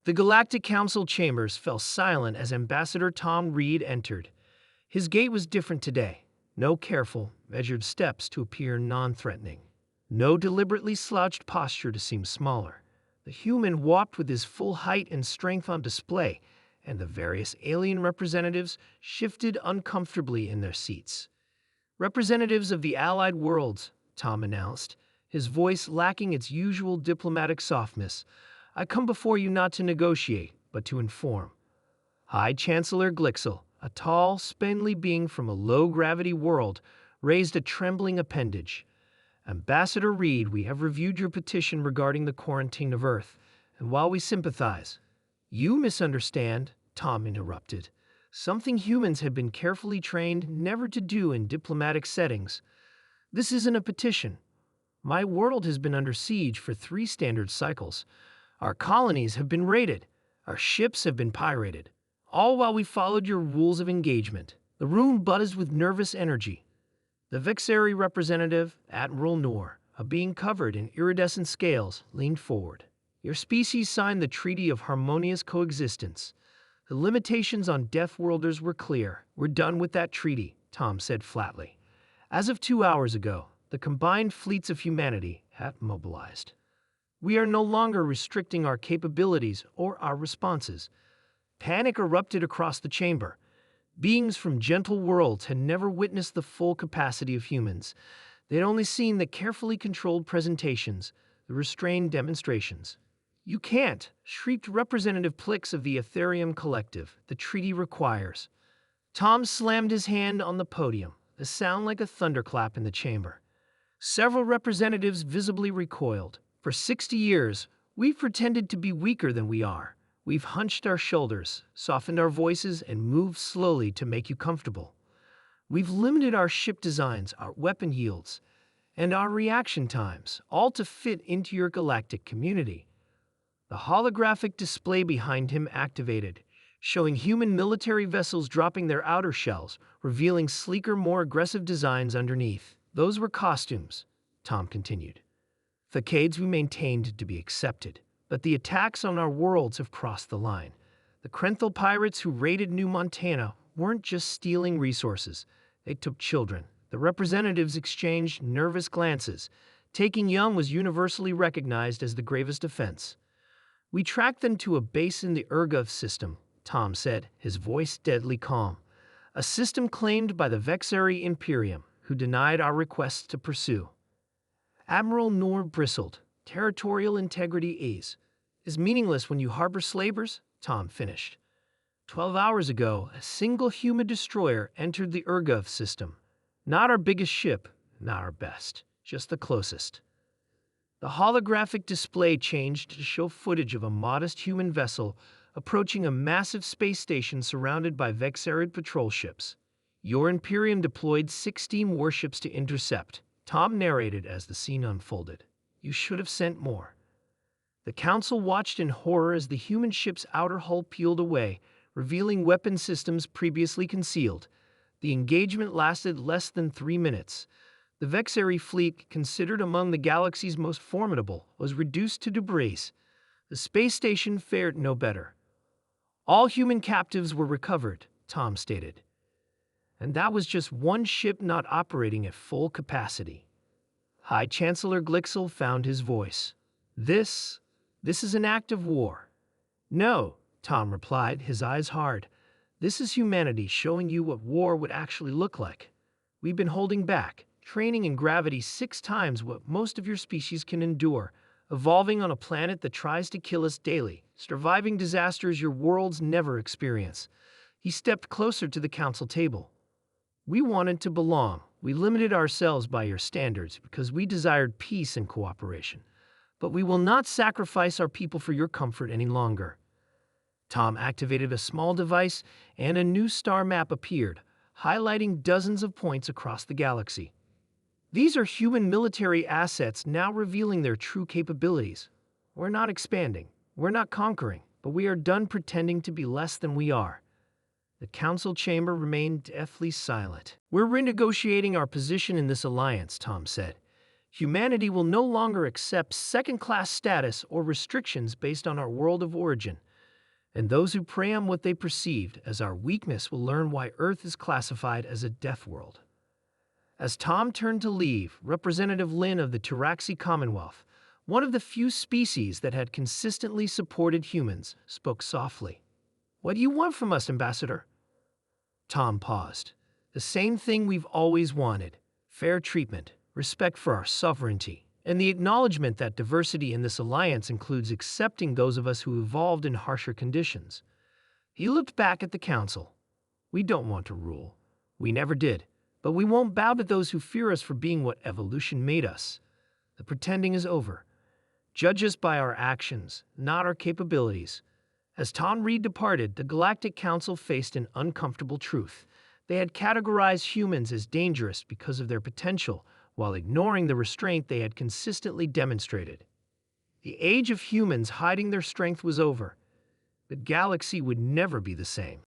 The Galactic Council chambers fell silent as Ambassador Tom Reed entered. His gait was different today. No careful, measured steps to appear non-threatening. No deliberately slouched posture to seem smaller. The human walked with his full height and strength on display, and the various alien representatives shifted uncomfortably in their seats. "Representatives of the Allied worlds," Tom announced, his voice lacking its usual diplomatic softness, "I come before you not to negotiate, but to inform." High Chancellor Glixel, a tall, spindly being from a low-gravity world, raised a trembling appendage. "Ambassador Reed, we have reviewed your petition regarding the quarantine of Earth, and while we sympathize—" "You misunderstand," Tom interrupted. "Something humans have been carefully trained never to do in diplomatic settings. This isn't a petition. My world has been under siege for 3 standard cycles. Our colonies have been raided. Our ships have been pirated. All while we followed your rules of engagement." The room buzzed with nervous energy. The Vexari representative, Admiral Noor, a being covered in iridescent scales, leaned forward. "Your species signed the Treaty of Harmonious Coexistence. The limitations on Deathworlders were clear. We're done with that treaty," Tom said flatly. "As of 2 hours ago, the combined fleets of humanity have mobilized. We are no longer restricting our capabilities or our responses." Panic erupted across the chamber. Beings from gentle worlds had never witnessed the full capacity of humans. They'd only seen the carefully controlled presentations, the restrained demonstrations. "You can't," shrieked Representative Plix of the Ethereum Collective. "The treaty requires." Tom slammed his hand on the podium, a sound like a thunderclap in the chamber. Several representatives visibly recoiled. "For 60 years, we've pretended to be weaker than we are. We've hunched our shoulders, softened our voices, and moved slowly to make you comfortable. We've limited our ship designs, our weapon yields, and our reaction times, all to fit into your galactic community." The holographic display behind him activated, showing human military vessels dropping their outer shells, revealing sleeker, more aggressive designs underneath. "Those were costumes," Tom continued. "Facades we maintained to be accepted. But the attacks on our worlds have crossed the line. The Krenthal pirates who raided New Montana weren't just stealing resources. They took children." The representatives exchanged nervous glances. Taking young was universally recognized as the gravest offense. "We tracked them to a base in the Urgov system," Tom said, his voice deadly calm. "A system claimed by the Vexari Imperium, who denied our requests to pursue." Admiral Noor bristled. "Territorial integrity is meaningless when you harbor slavers," Tom finished. 12 hours ago, a single human destroyer entered the Urgov system. Not our biggest ship, not our best, just the closest." The holographic display changed to show footage of a modest human vessel approaching a massive space station surrounded by Vexarid patrol ships. "Your Imperium deployed 16 warships to intercept," Tom narrated as the scene unfolded. "You should have sent more." The Council watched in horror as the human ship's outer hull peeled away, revealing weapon systems previously concealed. The engagement lasted less than 3 minutes. The Vexari fleet, considered among the galaxy's most formidable, was reduced to debris. The space station fared no better. "All human captives were recovered," Tom stated. "And that was just one ship not operating at full capacity." High Chancellor Glixel found his voice. This is an act of war." "No," Tom replied, his eyes hard. "This is humanity showing you what war would actually look like. We've been holding back, training in gravity 6 times what most of your species can endure, evolving on a planet that tries to kill us daily, surviving disasters your worlds never experience." He stepped closer to the council table. "We wanted to belong. We limited ourselves by your standards because we desired peace and cooperation. But we will not sacrifice our people for your comfort any longer." Tom activated a small device, and a new star map appeared, highlighting dozens of points across the galaxy. "These are human military assets now revealing their true capabilities. We're not expanding, we're not conquering, but we are done pretending to be less than we are." The council chamber remained deathly silent. "We're renegotiating our position in this alliance," Tom said. "Humanity will no longer accept second-class status or restrictions based on our world of origin. and those who prey on what they perceived as our weakness will learn why Earth is classified as a death world. As Tom turned to leave, Representative Lin of the Taraxi Commonwealth, one of the few species that had consistently supported humans, spoke softly. "What do you want from us, Ambassador?" Tom paused. "The same thing we've always wanted: fair treatment, respect for our sovereignty, and the acknowledgement that diversity in this alliance includes accepting those of us who evolved in harsher conditions." He looked back at the council. "We don't want to rule. We never did. But we won't bow to those who fear us for being what evolution made us. The pretending is over. Judge us by our actions, not our capabilities." As Tom Reed departed, the Galactic Council faced an uncomfortable truth. They had categorized humans as dangerous because of their potential, while ignoring the restraint they had consistently demonstrated. The age of humans hiding their strength was over. The galaxy would never be the same.